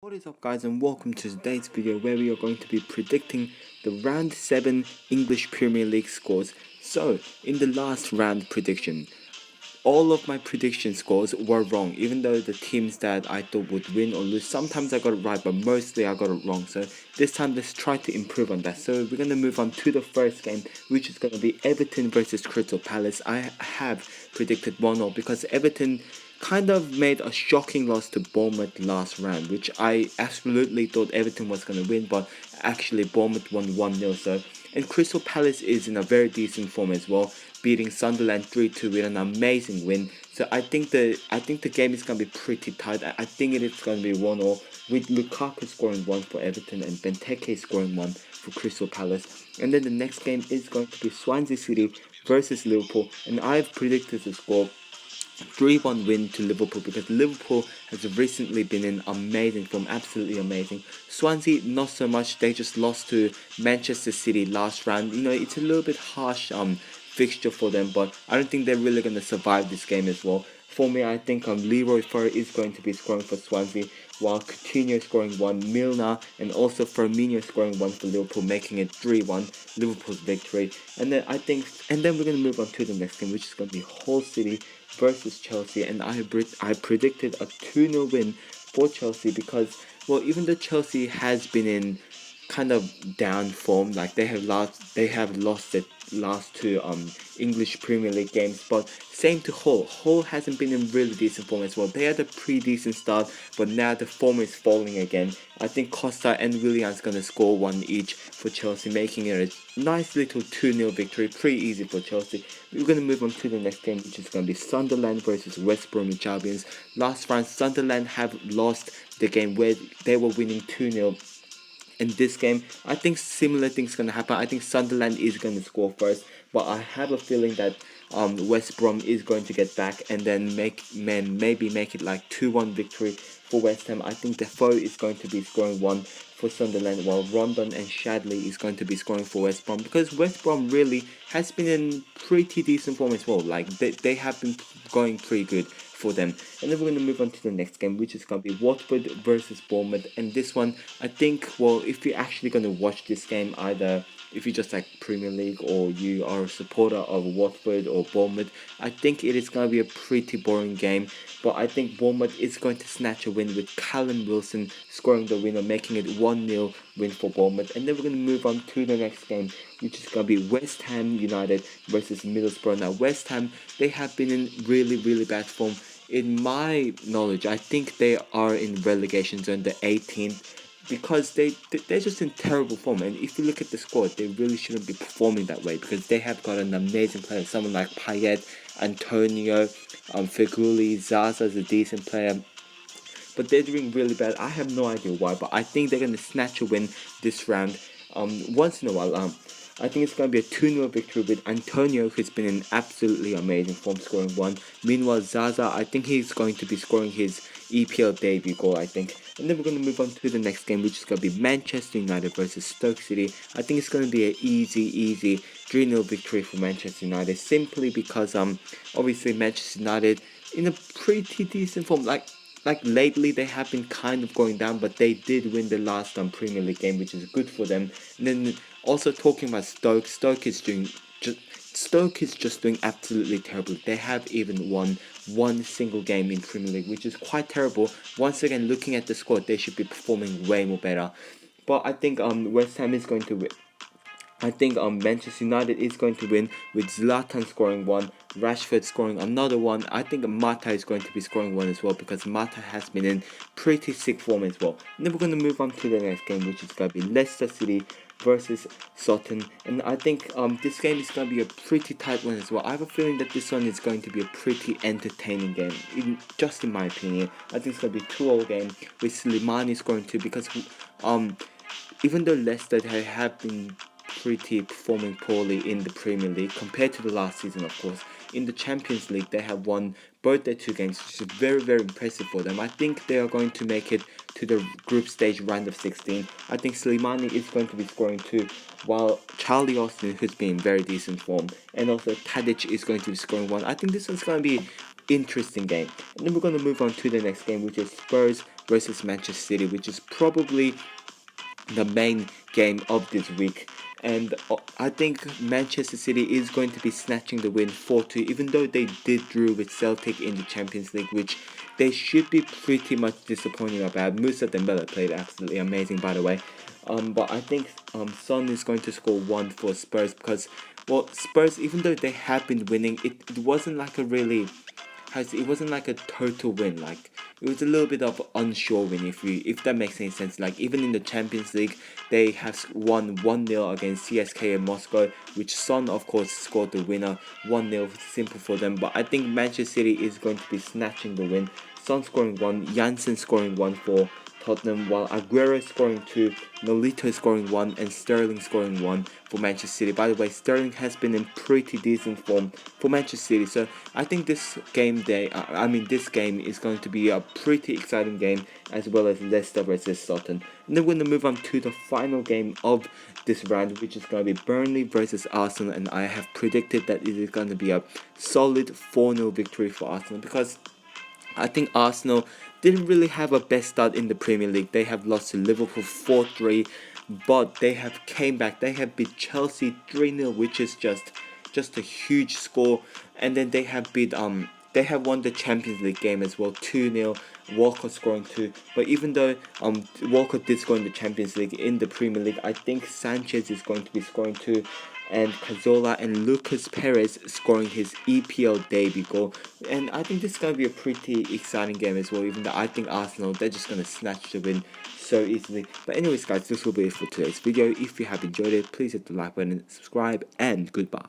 What is up guys, and welcome to today's video where we are going to be predicting the round 7 English Premier League scores. So in the last round prediction, all of my prediction scores were wrong, even though the teams that I thought would win or lose, sometimes I got it right, but mostly I got it wrong. So this time let's try to improve on that. So we're going to move on to the first game, which is going to be Everton versus Crystal Palace. I have predicted 1-0 because Everton kind of made a shocking loss to Bournemouth last round, which I absolutely thought Everton was going to win, but actually Bournemouth won 1-0. So, and Crystal Palace is in a very decent form as well, beating Sunderland 3-2 with an amazing win. So I think the game is going to be pretty tight. I think it is going to be 1-0 with Lukaku scoring 1 for Everton and Benteke scoring 1 for Crystal Palace. And then the next game is going to be Swansea City versus Liverpool, and I've predicted the score 3-1 win to Liverpool because Liverpool has recently been in amazing form, absolutely amazing. Swansea, not so much. They just lost to Manchester City last round. You know, it's a little bit harsh fixture for them, but I don't think they're really going to survive this game as well. For me, I think Leroy Fer is going to be scoring for Swansea, while Coutinho scoring 1, Milner, and also Firmino scoring 1 for Liverpool, making it 3-1, Liverpool's victory. And then we're going to move on to the next game, which is going to be Hull City versus Chelsea, and I predicted a 2-0 win for Chelsea because, well, even though Chelsea has been in kind of down form, like they have lost the last two English Premier League games, but same to Hull. Hull hasn't been in really decent form as well. They had a pretty decent start, but now the form is falling again. I think Costa and Willian's gonna score 1 each for Chelsea, making it a nice little 2-0 victory, pretty easy for Chelsea. We're gonna move on to the next game, which is gonna be Sunderland versus West Bromwich Albion. Last round, Sunderland have lost the game where they were winning 2-0. In this game, I think similar things gonna happen. I think Sunderland is gonna score first, but I have a feeling that West Brom is going to get back and then maybe make it like 2-1 victory for West Ham. I think Defoe is going to be scoring 1 for Sunderland, while Rondon and Shadley is going to be scoring for West Brom, because West Brom really has been in pretty decent form as well. Like they have been going pretty good for them. And then we're going to move on to the next game, which is going to be Watford versus Bournemouth. And this one, I think, well, if you're actually going to watch this game, either if you just like Premier League or you are a supporter of Watford or Bournemouth, I think it is going to be a pretty boring game. But I think Bournemouth is going to snatch a win with Callum Wilson scoring the winner, making it 1-0 win for Bournemouth. And then we're going to move on to the next game, which is going to be West Ham United versus Middlesbrough. Now, West Ham, they have been in really, really bad form. In my knowledge, I think they are in relegation zone, the 18th, because they're just in terrible form. And if you look at the squad, they really shouldn't be performing that way because they have got an amazing player, someone like Payet, Antonio, Feguli, Zaza is a decent player, but they're doing really bad. I have no idea why, but I think they're gonna snatch a win this round. Once in a while, I think it's gonna be a 2-0 victory with Antonio, who's been in absolutely amazing form, scoring 1. Meanwhile, Zaza, I think he's going to be scoring his EPL debut goal, I think. And then we're going to move on to the next game, which is going to be Manchester United versus Stoke City. I think it's going to be an easy 3-0 victory for Manchester United, simply because obviously Manchester United in a pretty decent form. Like lately they have been kind of going down, but they did win the last Premier League game, which is good for them. And then also talking about Stoke, Stoke is just doing absolutely terrible. They have even won one single game in Premier League, which is quite terrible. Once again, looking at the squad, they should be performing way more better. But I think West Ham is going to win. I think Manchester United is going to win with Zlatan scoring 1, Rashford scoring another 1. I think Mata is going to be scoring 1 as well, because Mata has been in pretty sick form as well. And then we're going to move on to the next game, which is going to be Leicester City versus Sutton. And I think this game is going to be a pretty tight one as well. I have a feeling that this one is going to be a pretty entertaining game, just in my opinion. I think it's going to be a 2-0 game with Slimani scoring 2, because even though Leicester have been performing poorly in the Premier League compared to the last season, of course, in the Champions League they have won both their 2 games, which is very impressive for them. I think they are going to make it to the group stage round of 16. I think Slimani is going to be scoring 2, while Charlie Austin, who's been in very decent form, and also Tadic is going to be scoring 1. I think this one's going to be interesting game. And then we're going to move on to the next game, which is Spurs versus Manchester City, which is probably the main game of this week. And I think Manchester City is going to be snatching the win 4-2, even though they did draw with Celtic in the Champions League, which they should be pretty much disappointed about. Moussa Dembele played absolutely amazing, by the way. But I think Son is going to score one for Spurs because, well, Spurs, even though they have been winning, it wasn't like a really it wasn't like a total win. Like, it was a little bit of unsure win, if that makes any sense. Like, even in the Champions League, they have won 1-0 against CSKA in Moscow, which Son of course scored the winner. 1-0, simple for them. But I think Manchester City is going to be snatching the win. Son scoring 1, Janssen scoring 1 for Tottenham, while Aguero scoring 2, Nolito scoring 1, and Sterling scoring 1 for Manchester City. By the way, Sterling has been in pretty decent form for Manchester City, so I think this game is going to be a pretty exciting game, as well as Leicester versus Southampton. And then we're going to move on to the final game of this round, which is going to be Burnley versus Arsenal, and I have predicted that it is going to be a solid 4-0 victory for Arsenal, because I think Arsenal didn't really have a best start in the Premier League. They have lost to Liverpool 4-3, but they have came back. They have beat Chelsea 3-0, which is just a huge score. And then they have won the Champions League game as well, 2-0. Walker scoring 2. But even though Walker did score in the Champions League, in the Premier League, I think Sanchez is going to be scoring 2, and Cazorla and Lucas Perez scoring his EPL debut goal. And I think this is going to be a pretty exciting game as well, even though I think Arsenal, they're just going to snatch the win so easily. But anyways guys, this will be it for today's video. If you have enjoyed it, please hit the like button, subscribe, and goodbye.